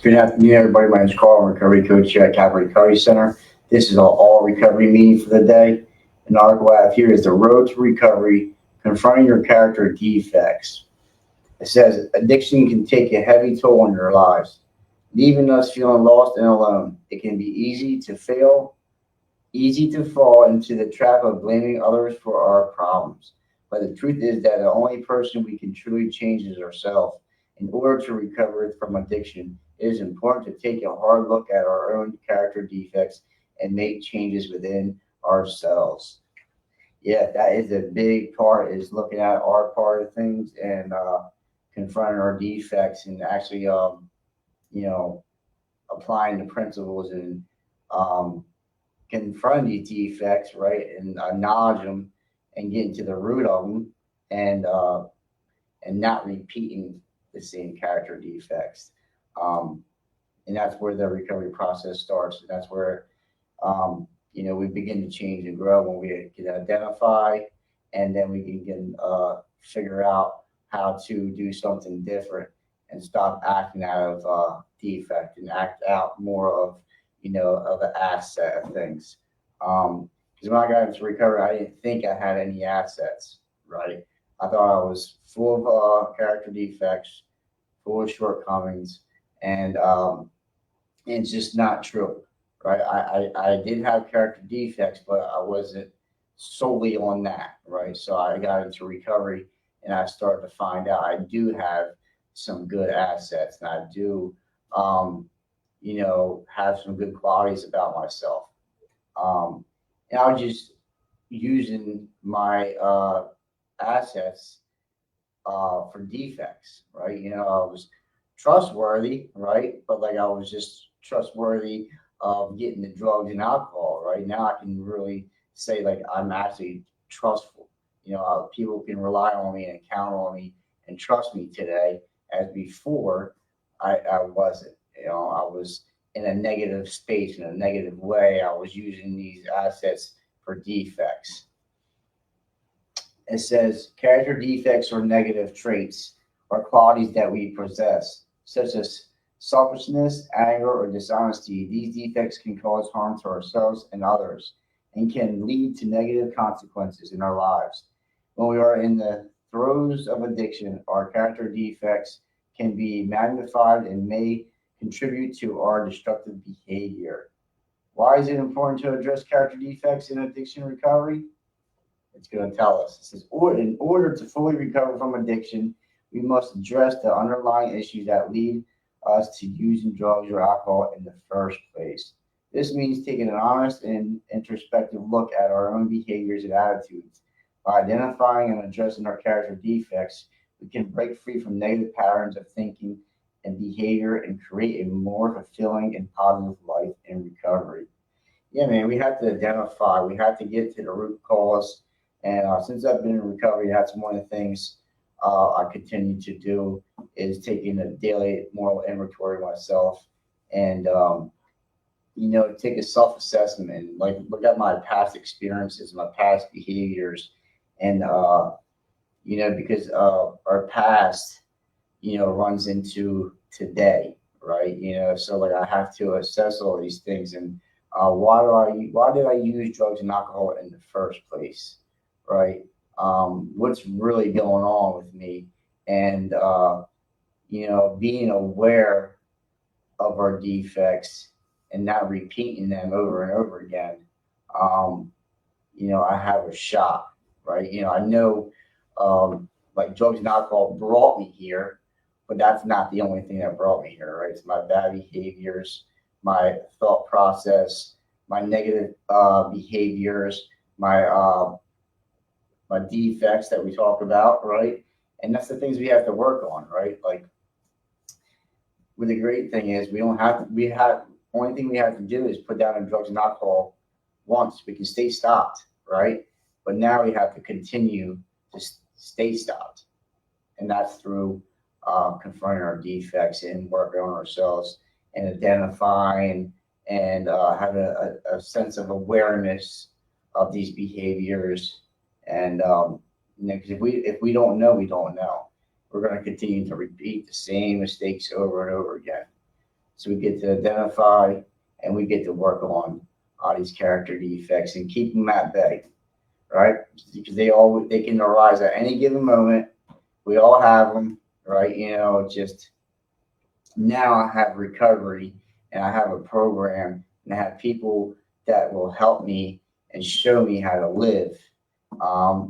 Good afternoon, everybody. My name is Carl. I'm a recovery coach here at Calvary Recovery Center. This is our all recovery meeting for the day. And the article I have here is The Road to Recovery, Confronting Your Character Defects. It says, addiction can take a heavy toll on your lives, leaving us feeling lost and alone. It can be easy to fail, easy to fall into the trap of blaming others for our problems. But the truth is that the only person we can truly change is ourselves. In order to recover from addiction, it is important to take a hard look at our own character defects and make changes within ourselves. Yeah, that is a big part, is looking at our part of things and confronting our defects and actually, you know, applying the principles and um, confront these defects, right, and acknowledge them and getting to the root of them, and not repeating the same character defects. Um, and that's where the recovery process starts. And that's where we begin to change and grow when we can identify, and then we can figure out how to do something different and stop acting out of defect and act out more of of an asset of things. Because when I got into recovery, I didn't think I had any assets, right? I thought I was full of character defects, full of shortcomings, and it's just not true, right? I did have character defects, but I wasn't solely on that, right? So I got into recovery and I started to find out I do have some good assets and I do, have some good qualities about myself. And I was just using my assets for defects, right? I was trustworthy, right? But like I was just trustworthy of getting the drugs and alcohol, right? Now I can really say like I'm actually trustful. People can rely on me and count on me and trust me today, as before I wasn't. I was in a negative space, in a negative way. I was using these assets for defects. It says character defects or negative traits are qualities that we possess, such as selfishness, anger, or dishonesty. These defects can cause harm to ourselves and others and can lead to negative consequences in our lives. When we are in the throes of addiction, our character defects can be magnified and may contribute to our destructive behavior. Why is it important to address character defects in addiction recovery? It's going to tell us. It says, in order to fully recover from addiction, we must address the underlying issues that lead us to using drugs or alcohol in the first place. This means taking an honest and introspective look at our own behaviors and attitudes. By identifying and addressing our character defects, we can break free from negative patterns of thinking and behavior and create a more fulfilling and positive life in recovery. Yeah, man, we have to identify, we have to get to the root cause. And since I've been in recovery, that's one of the things I continue to do, is taking a daily moral inventory of myself and, take a self-assessment, like look at my past experiences, my past behaviors, and, because our past, runs into today, right? So like I have to assess all these things and why did I use drugs and alcohol in the first place, right? What's really going on with me, and being aware of our defects and not repeating them over and over again. I have a shot, right? I know like drugs and alcohol brought me here, but that's not the only thing that brought me here, right? It's my bad behaviors, my thought process, my negative behaviors, my defects that we talk about, right? And that's the things we have to work on, right? Like, well, the great thing is only thing we have to do is put down the drugs and alcohol once. We can stay stopped, right? But now we have to continue to stay stopped. And that's through confronting our defects and working on ourselves and identifying and have a sense of awareness of these behaviors. And because if we don't know, we don't know. We're going to continue to repeat the same mistakes over and over again. So we get to identify and we get to work on these character defects and keep them at bay, right? Because they can arise at any given moment. We all have them, right? Just now I have recovery and I have a program and I have people that will help me and show me how to live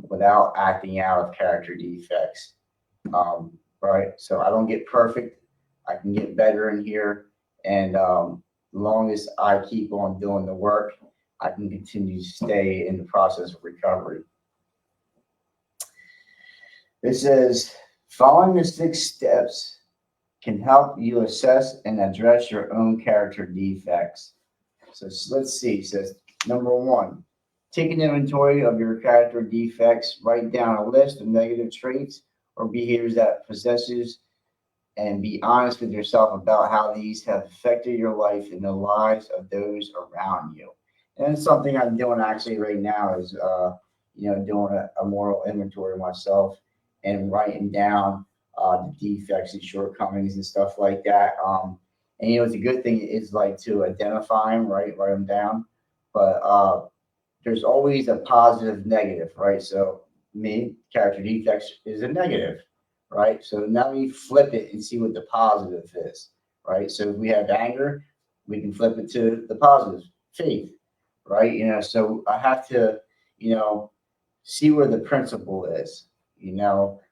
without acting out of character defects. Right? So I don't get perfect. I can get better in here. And as long as I keep on doing the work, I can continue to stay in the process of recovery. It says, following the 6 steps can help you assess and address your own character defects. So let's see. It says, number 1, take an inventory of your character defects. Write down a list of negative traits or behaviors that possesses, and be honest with yourself about how these have affected your life and the lives of those around you. And it's something I'm doing actually right now is, doing a moral inventory of myself and writing down the defects and shortcomings and stuff like that. And it's a good thing is like to identify them, right? Write them down. But there's always a positive, negative, right? So me, character defects is a negative, right? So now we flip it and see what the positive is, right? So if we have anger, we can flip it to the positive, faith, right? So I have to, see where the principle is,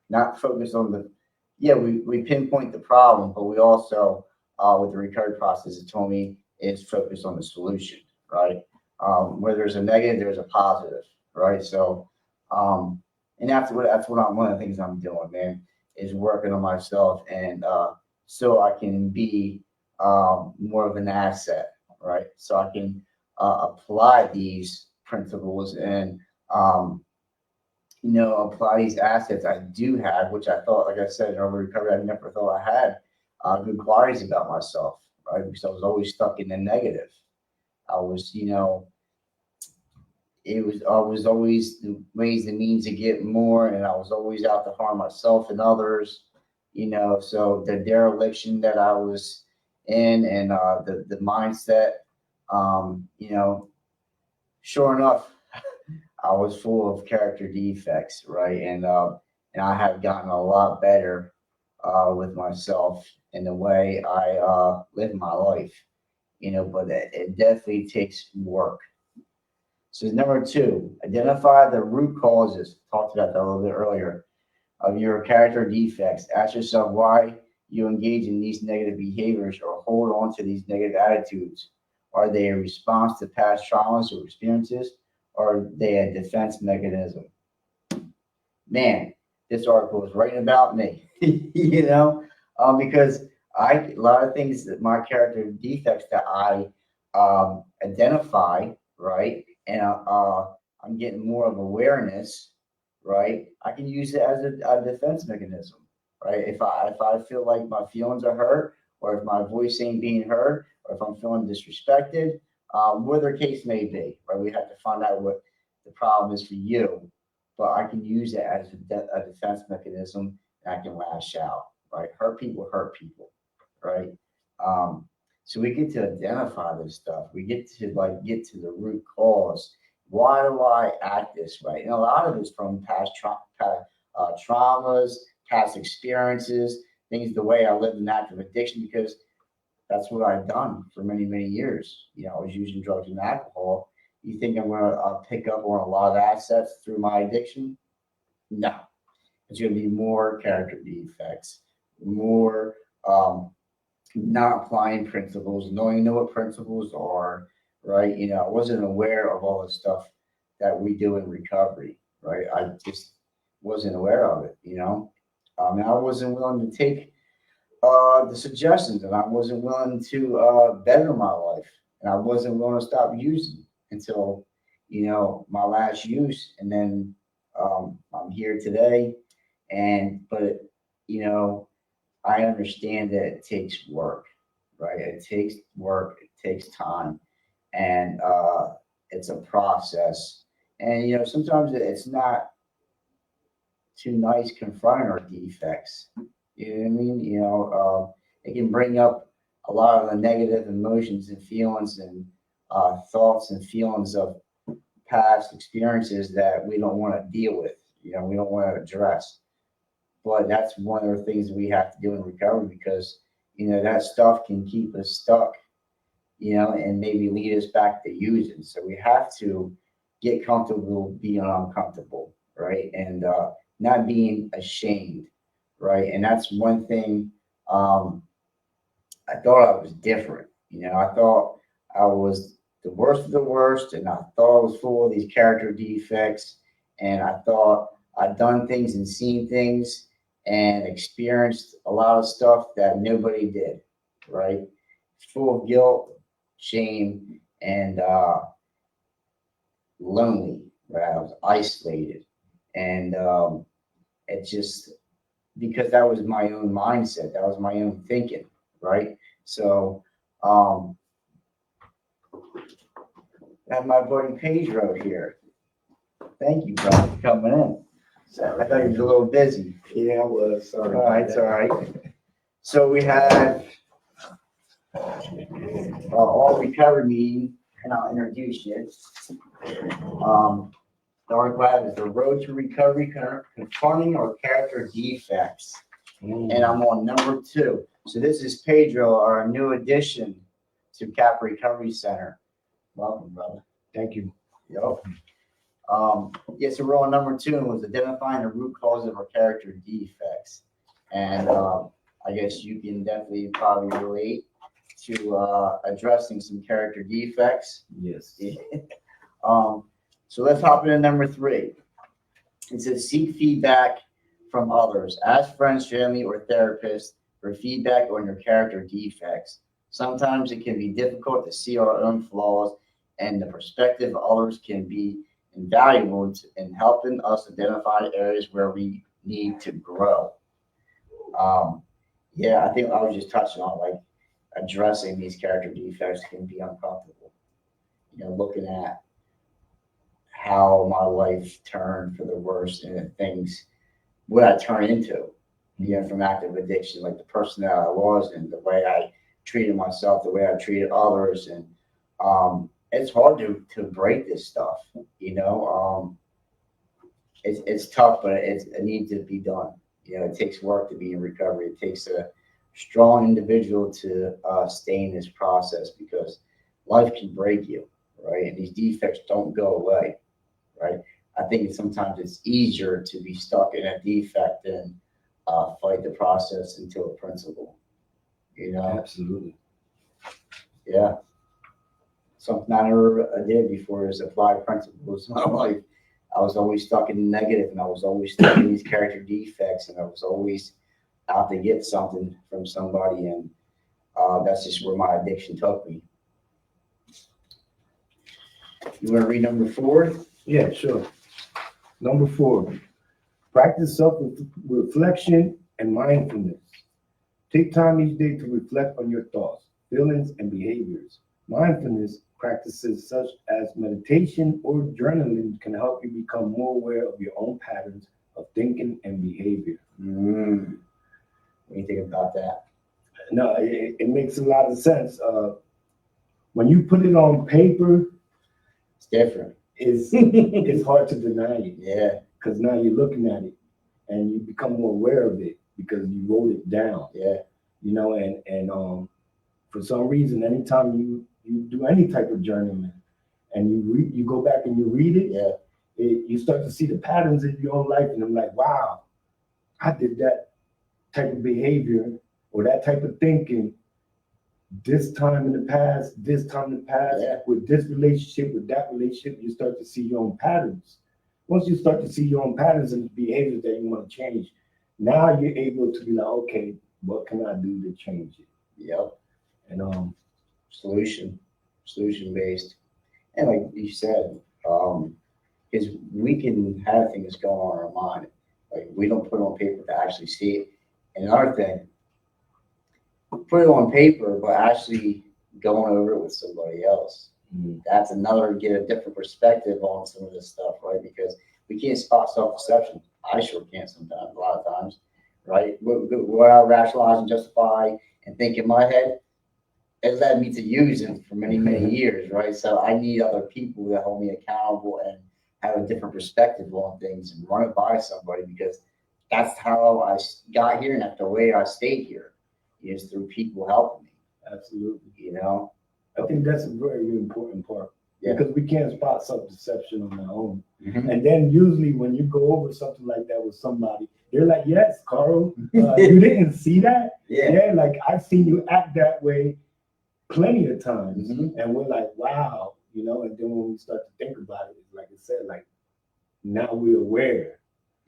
not focus on yeah, we pinpoint the problem, but we also, with the recovery process, it told me is focused on the solution, right? Where there's a negative, there's a positive, right? So, and that's what one of the things I'm doing, man, is working on myself, and so I can be more of an asset, right? So I can apply these principles and apply these assets I do have, which I thought, like I said, in early recovery, I never thought I had good qualities about myself, right? Because I was always stuck in the negative. I was, I was always the ways and means to get more, and I was always out to harm myself and others, So the dereliction that I was in, and the mindset, sure enough, I was full of character defects, right? And I have gotten a lot better with myself in the way I live my life, But it definitely takes work. So number 2, identify the root causes. Talked about that a little bit earlier of your character defects. Ask yourself why you engage in these negative behaviors or hold on to these negative attitudes. Are they a response to past traumas or experiences, or are they a defense mechanism? Man, this article is writing about me, because a lot of things that my character defects that I identify, right, and I'm getting more of awareness, right. I can use it as a defense mechanism, right. If I feel like my feelings are hurt, or if my voice ain't being heard, or if I'm feeling disrespected, whatever the case may be, right. We have to find out what the problem is for you, but I can use it as a defense mechanism, and I can lash out, right? Hurt people, right? So we get to identify this stuff. We get to get to the root cause. Why do I act this way? And a lot of it's from past traumas, past experiences, things, the way I lived in active addiction, because that's what I've done for many, many years. I was using drugs and alcohol. You think I'm going to pick up on a lot of assets through my addiction? No. It's going to be more character defects, more not applying principles, knowing what principles are, right? I wasn't aware of all the stuff that we do in recovery, right? I just wasn't aware of it, and I wasn't willing to take the suggestions, and I wasn't willing to better my life, and I wasn't willing to stop using until my last use, and then I'm here today. But I understand that it takes work, right? It takes work, it takes time, and it's a process. And sometimes it's not too nice confronting our defects. You know what I mean? It can bring up a lot of the negative emotions and feelings and thoughts and feelings of past experiences that we don't want to deal with. We don't want to address. But that's one of the things we have to do in recovery because that stuff can keep us stuck, and maybe lead us back to using. So we have to get comfortable being uncomfortable, right? And not being ashamed, right? And that's one thing. I thought I was different. I thought I was the worst of the worst, and I thought I was full of these character defects, and I thought I'd done things and seen things and experienced a lot of stuff that nobody did, right? Full of guilt, shame, and lonely, right? I was isolated, and it just because that was my own mindset, that was my own thinking, right? So, I have my buddy Pedro here. Thank you, brother, for coming in. So I thought you was a little busy. Yeah, I was. Sorry. All right, it's all right. So we had all recovery meeting, and I'll introduce you. The article I have is the road to recovery, confronting or character defects, and I'm on number 2. So this is Pedro, our new addition to Cap Recovery Center. Welcome, brother. Thank you. Yep. Yeah, so we're on number 2, and was identifying the root cause of our character defects. And I guess you can definitely probably relate to addressing some character defects. Yes. So let's hop into number 3. It says seek feedback from others. Ask friends, family, or therapists for feedback on your character defects. Sometimes it can be difficult to see our own flaws, and the perspective of others can be invaluable in helping us identify areas where we need to grow. Yeah, I think I was just touching on like addressing these character defects can be uncomfortable. Looking at how my life turned for the worse and what I turned into, from active addiction, like the person that I was and the way I treated myself, the way I treated others. And it's hard to break this stuff, it's tough, but it needs to be done. It takes work to be in recovery. It takes a strong individual to stay in this process because life can break you, right? And these defects don't go away, right? I think sometimes it's easier to be stuck in a defect than fight the process until a principle, Absolutely. Yeah. Something I never did before is apply principles in my life. I was always stuck in negative, and I was always stuck in these character defects, and I was always out to get something from somebody, and that's just where my addiction took me. You want to read number 4? Yeah, sure. Number 4, practice self-reflection and mindfulness. Take time each day to reflect on your thoughts, feelings, and behaviors. Mindfulness practices such as meditation or journaling can help you become more aware of your own patterns of thinking and behavior. What do you think about that? No, it makes a lot of sense. When you put it on paper, It's different. it's hard to deny it. Yeah. Because now you're looking at it and you become more aware of it because you wrote it down. Yeah. And for some reason, anytime you do any type of journaling and you go back and you read it, Yeah. You start to see the patterns in your own life, and I'm like, wow, I did that type of behavior or that type of thinking this time in the past, Yeah. with this relationship, with that relationship. You start to see your own patterns. Once you start to see your own patterns and behaviors that you want to change, now you're able to be like, okay, what can I do to change it? Yep. And Solution based. And like you said, because we can have things going on in our mind. Like we don't put it on paper to actually see it. And another thing, put it on paper, but actually going over it with somebody else. That's another, get a different perspective on some of this stuff, right? Because we can't spot self-deception. I sure can't sometimes, a lot of times, right? What I rationalize and justify and think in my head, it led me to using for many, many years, right? So I need other people that hold me accountable and have a different perspective on things and run it by somebody because that's how I got here and that's the way I stayed here is through people helping me, Absolutely. you know? I think that's a very important part Yeah. because we can't spot self-deception on our own. Mhm. And then usually when you go over something like that with somebody, they're like, yes, Carl, you didn't see that? Yeah. Like I've seen you act that way plenty of times. Mhm. And we're like, wow, you know, and then when we start to think about it, like I said, like now we're aware.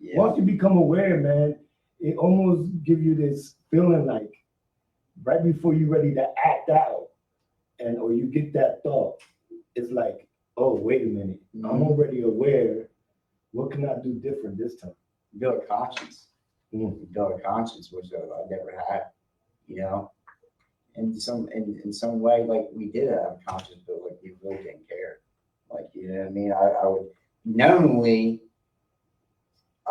Yeah. Once you become aware, man, it almost gives you this feeling like right before you're ready to act out and or you get that thought, it's like, oh, wait a minute, I'm Mhm. already aware. What can I do different this time? Build a conscience. Mm. Build a conscience, which I never had, you know? In some way, like we did have a conscience, but like we really didn't care. Like, you know what I mean? I would knowingly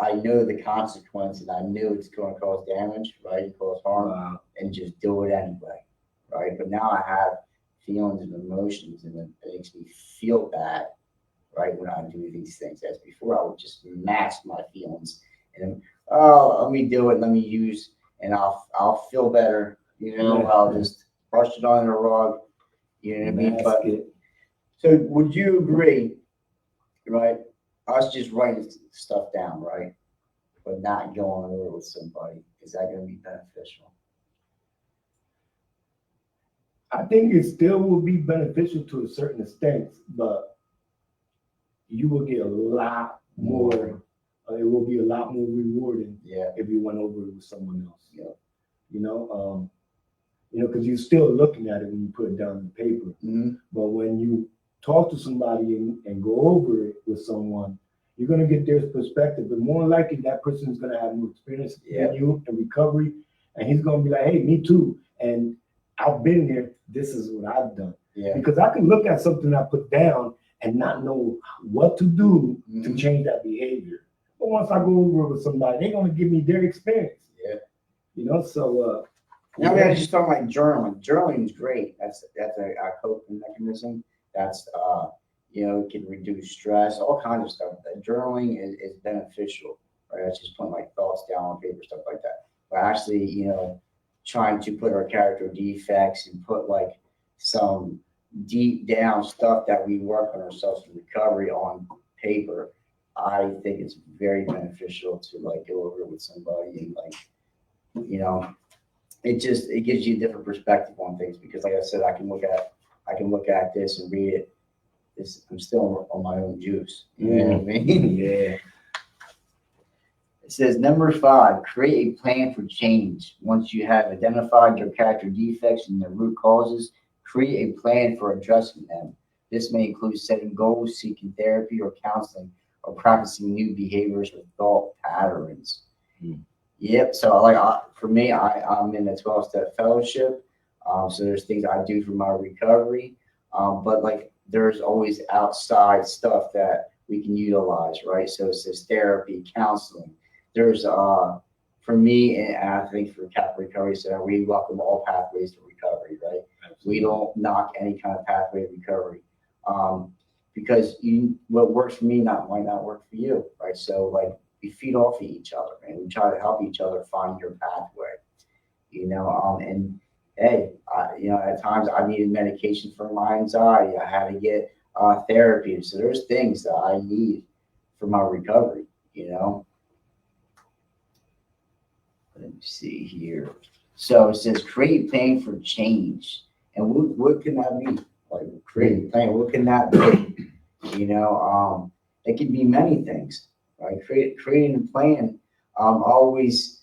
I know the consequence and I knew it's going to cause damage, right? Cause harm, Wow. and just do it anyway, right? But now I have feelings and emotions, and it makes me feel bad, right? When I do these things, as before I would just mask my feelings and oh, let me do it, let me use, and I'll feel better, you know. Yeah. I'll just brush it under the rug, you know what I mean? Mask But it. so, would you agree, right? Us just writing stuff down, right? But not going over with somebody, is that going to be beneficial? I think it still will be beneficial to a certain extent, but you will get a lot more. It will be a lot more rewarding Yeah. if you went over it with someone else. Yeah. You know, because you're still looking at it when you put it down on paper. Mm-hmm. But when you talk to somebody and go over it with someone, you're gonna get their perspective. But more likely, that person is gonna have more experience than you in recovery, and he's gonna be like, "Hey, me too." And I've been there. This is what I've done. Yeah. Because I can look at something I put down and not know what to do to change that behavior. But once I go over it with somebody, they're gonna give me their experience. Yeah. You know, so I mean, I just talking like journaling. Journaling is great. That's a coping mechanism. That's you know, it can reduce stress, all kinds of stuff. That journaling is beneficial, right? That's just putting like thoughts down on paper, stuff like that. But actually, you know, trying to put our character defects and put like some deep down stuff that we work on ourselves in recovery on paper, I think it's very beneficial to like go over it with somebody and like, you know, it gives you a different perspective on things because like I said, I can look at this and read it. I'm still on my own juice. You know what I mean? yeah. It says number 5, create a plan for change. Once you have identified your character defects and their root causes, create a plan for addressing them. This may include setting goals, seeking therapy or counseling, or practicing new behaviors or thought patterns. Yep. So for me, I'm in a 12-step fellowship. So there's things I do for my recovery. But like there's always outside stuff that we can utilize, right? So it says therapy, counseling. There's for me, and I think for Catholic Recovery Center, we welcome all pathways to recovery, right? Absolutely. We don't knock any kind of pathway to recovery. Because what works for me might not work for you, right? So like we feed off of each other and we try to help each other find your pathway, you know. And hey, you know, at times I needed medication for my anxiety. I had to get therapy. So there's things that I need for my recovery, you know. Let me see here. So it says create plan for change. And what can that be? Like create a plan, what can that be? You know, it can be many things, right? Creating a plan. Always,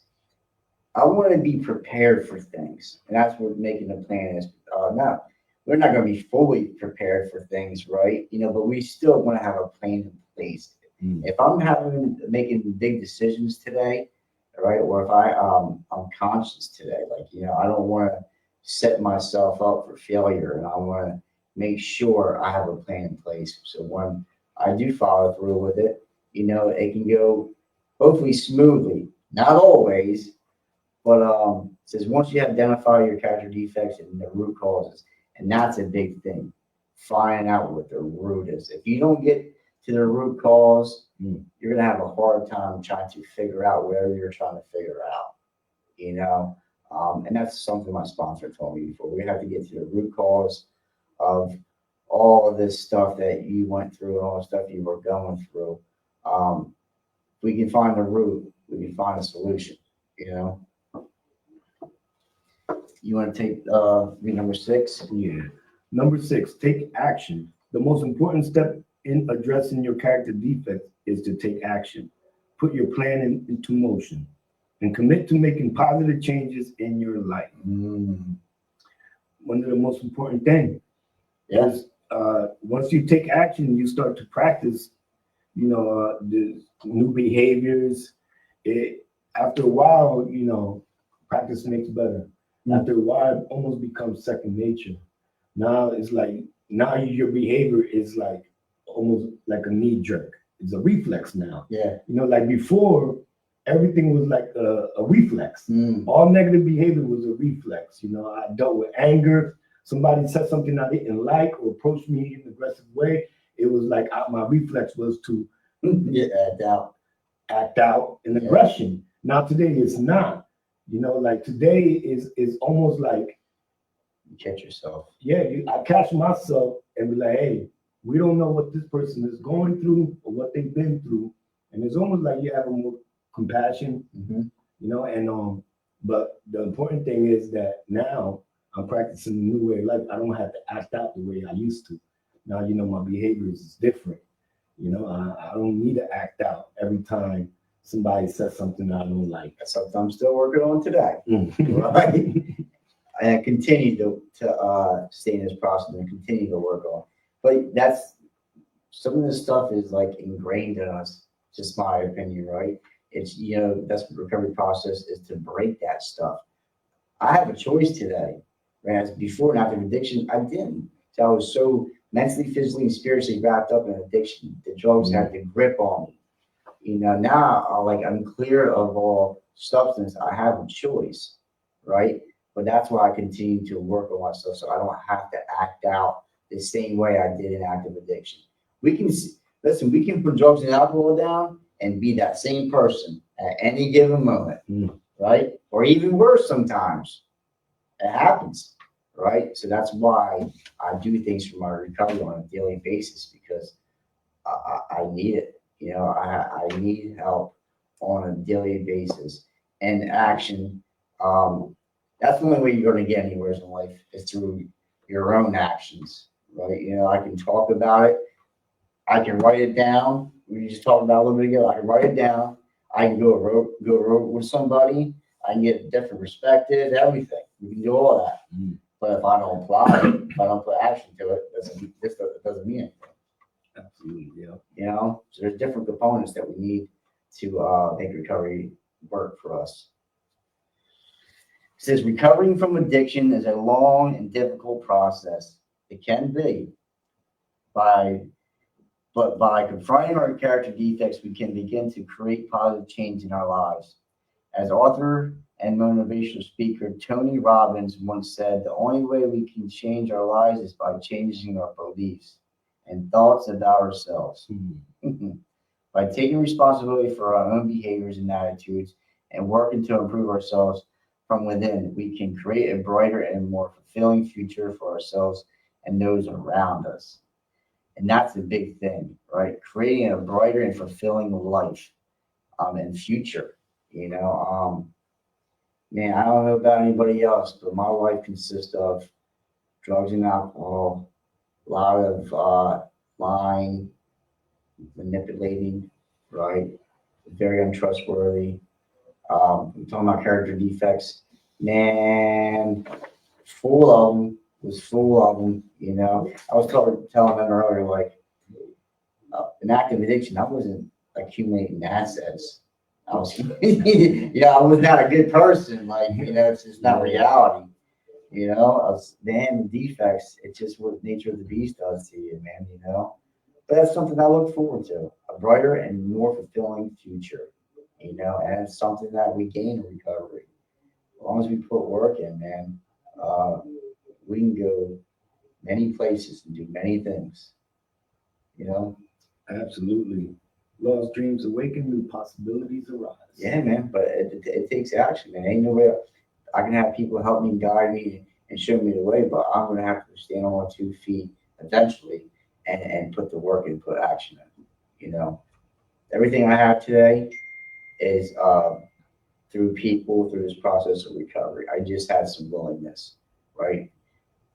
I want to be prepared for things, and that's what making a plan is. Now, we're not going to be fully prepared for things, right? You know, but we still want to have a plan in place. If I'm making big decisions today, right, or if I'm conscious today, like you know, I don't want to set myself up for failure, and I want to make sure I have a plan in place. So when I do follow through with it, you know, it can go hopefully smoothly. Not always, But it says once you identify your character defects and the root causes, and that's a big thing, finding out what the root is. If you don't get to the root cause, you're gonna have a hard time trying to figure out whatever you're trying to figure out. You know, and that's something my sponsor told me before. We have to get to the root cause of all of this stuff that you went through and all the stuff you were going through. If we can find the root, we can find a solution. You know. You want to take read number 6? Yeah. Number 6, take action. The most important step in addressing your character defects is to take action. Put your plan into motion and commit to making positive changes in your life. One of the most important things is once you take action, you start to practice, the new behaviors. After a while, practice makes better. After a while, it almost becomes second nature. Now it's like, now your behavior is like almost like a knee jerk. It's a reflex now. Yeah. Like before, everything was like a reflex. All negative behavior was a reflex. I dealt with anger. Somebody said something I didn't like or approached me in an aggressive way. It was like my reflex was to act out in aggression. Now today it's not. Like today is almost like you catch yourself. Yeah, I catch myself and be like, hey, we don't know what this person is going through or what they've been through, and it's almost like you have more compassion, and but the important thing is that now I'm practicing a new way of life. I don't have to act out the way I used to. Now my behavior is different. I don't need to act out every time somebody says something I don't like. That's something I'm still working on today. Right? And continue to stay in this process and continue to work on. But that's some of this stuff is like ingrained in us, just my opinion, right? It's that's the recovery process is to break that stuff. I have a choice today. Whereas before and after addiction, I didn't. So I was so mentally, physically, and spiritually wrapped up in addiction. The drugs had the grip on me. Now I'm clear of all substance. I have a choice, right? But that's why I continue to work on myself, so I don't have to act out the same way I did in active addiction. We can put drugs and alcohol down and be that same person at any given moment, right? Or even worse sometimes. It happens, right? So that's why I do things for my recovery on a daily basis, because I need it. I need help on a daily basis. And action, that's the only way you're going to get anywhere in life is through your own actions, right? I can talk about it. I can write it down. We just talked about a little bit ago. I can write it down. I can go road with somebody. I can get different perspectives, everything. We can do all that. But if I don't apply it, if I don't put action to it, it doesn't mean anything. Absolutely, yeah. So there's different components that we need to make recovery work for us. It says recovering from addiction is a long and difficult process. It can be. But by confronting our character defects, we can begin to create positive change in our lives. As author and motivational speaker Tony Robbins once said, the only way we can change our lives is by changing our beliefs and thoughts about ourselves. By taking responsibility for our own behaviors and attitudes and working to improve ourselves from within, we can create a brighter and more fulfilling future for ourselves and those around us. And that's the big thing, right? Creating a brighter and fulfilling life and future. Man, I don't know about anybody else, but my life consists of drugs and alcohol, a lot of lying, manipulating, right? Very untrustworthy. I'm talking about character defects. Man, full of them. I was telling them earlier, like, in active addiction, I wasn't accumulating assets. I was, I was not a good person. It's just not reality. The defects, it's just what nature of the beast does to you, man, But that's something I look forward to, a brighter and more fulfilling future, and it's something that we gain in recovery. long as we put work in, man, we can go many places and do many things. You know? Absolutely. Lost dreams awaken, new possibilities arise. Yeah, man. But it takes action, man. Ain't no way. I can have people help me, guide me, and show me the way, but I'm gonna have to stand on my 2 feet eventually and put the work and put action in. You know, everything I have today is through people, through this process of recovery. I just had some willingness, right?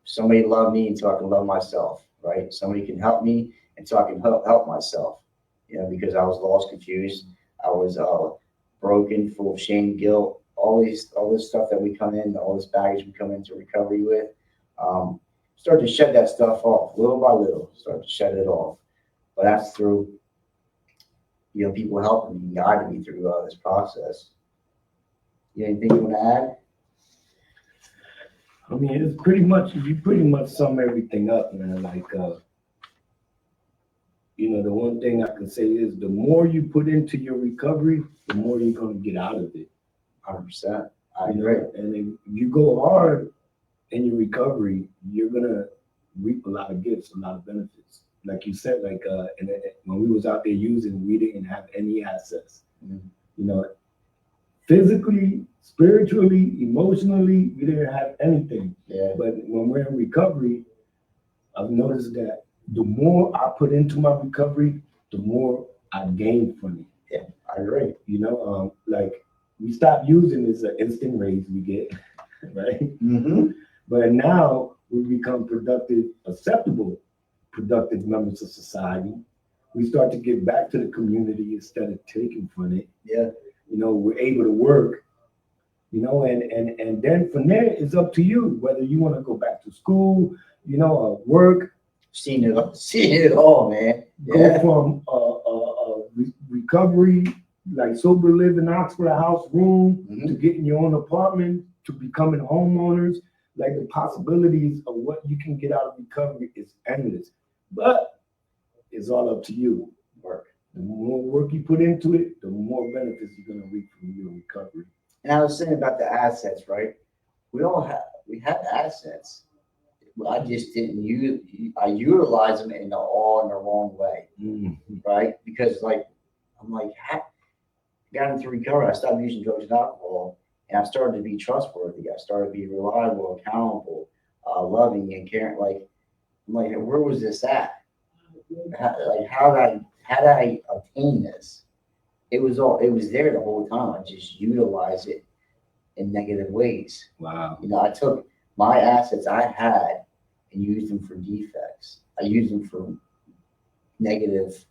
Somebody loved me until I can love myself, right? Somebody can help me until I can help myself, you know, because I was lost, confused. I was broken, full of shame, guilt, all this stuff that we come in, all this baggage we come into recovery with. Start to shed that stuff off little by little, start to shed it off. But that's through, you know, people helping me, guiding me through this process. You anything you want to add? I mean, it's pretty much, you pretty much sum everything up, man. Like, you know, the one thing I can say is the more you put into your recovery, the more you're going to get out of it. 100%. I agree. And if you go hard in your recovery, you're going to reap a lot of gifts, a lot of benefits. Like you said, like when we was out there using, we didn't have any assets. Mm-hmm. You know, physically, spiritually, emotionally, we didn't have anything. Yeah. But when we're in recovery, I've noticed that the more I put into my recovery, the more I gain from it. Yeah, I agree. You know, like we stopped using this instant raise we get, right? Mm-hmm. But now we become productive, acceptable, productive members of society. We start to give back to the community instead of taking from it. Yeah. You know, we're able to work, you know, and then from there it's up to you whether you want to go back to school, you know, work. Seen it all, man. Yeah. Go from recovery, like sober living, Oxford house room, Mm-hmm. to getting your own apartment, to becoming homeowners. Like the possibilities of what you can get out of recovery is endless. But it's all up to you. Work. The more work you put into it, the more benefits you're gonna reap from your recovery. And I was saying about the assets, right? We had assets. I just didn't use. I utilized them in the wrong way, Mm-hmm. right? Because like I'm like, got into recovery. I stopped using drugs and alcohol, and I started to be trustworthy. I started to be reliable, accountable, loving, and caring. Like I'm like, where was this at? How did I obtain this? It was there the whole time. I just utilized it in negative ways. Wow. You know, I took my assets I had and used them for defects. I used them for negative.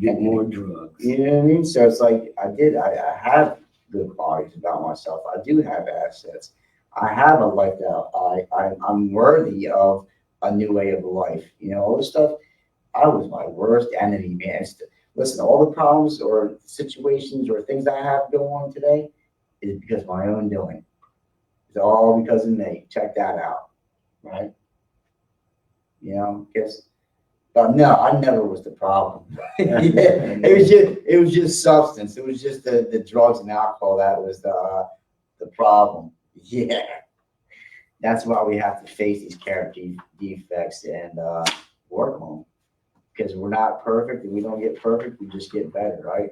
Get more drugs. You know what I mean? So it's like I have good qualities about myself. I do have assets. I have a life that I'm worthy of a new way of life. You know, all this stuff. I was my worst enemy, man. Listen, all the problems or situations or things I have going on today is because of my own doing. It's all because of me. Check that out, right? You know, but no, I never was the problem. Yeah, it was just substance. It was just the drugs and alcohol that was the problem. Yeah, that's why we have to face these character defects and work on them. Because we're not perfect and we don't get perfect, we just get better, right?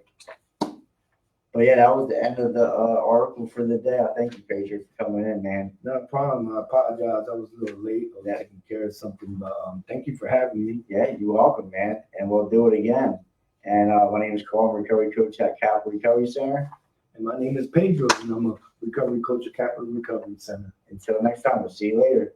But yeah, that was the end of the article for the day. I thank you, Patriot, for coming in, man. No problem. I apologize. I was a little late. I was taking care of something, but thank you for having me. Yeah, you're welcome, man. And we'll do it again. And my name is Carl, I'm a recovery coach at Capital Recovery Center. And my name is Pedro, and I'm a recovery coach at Capital Recovery Center. Until next time, we'll see you later.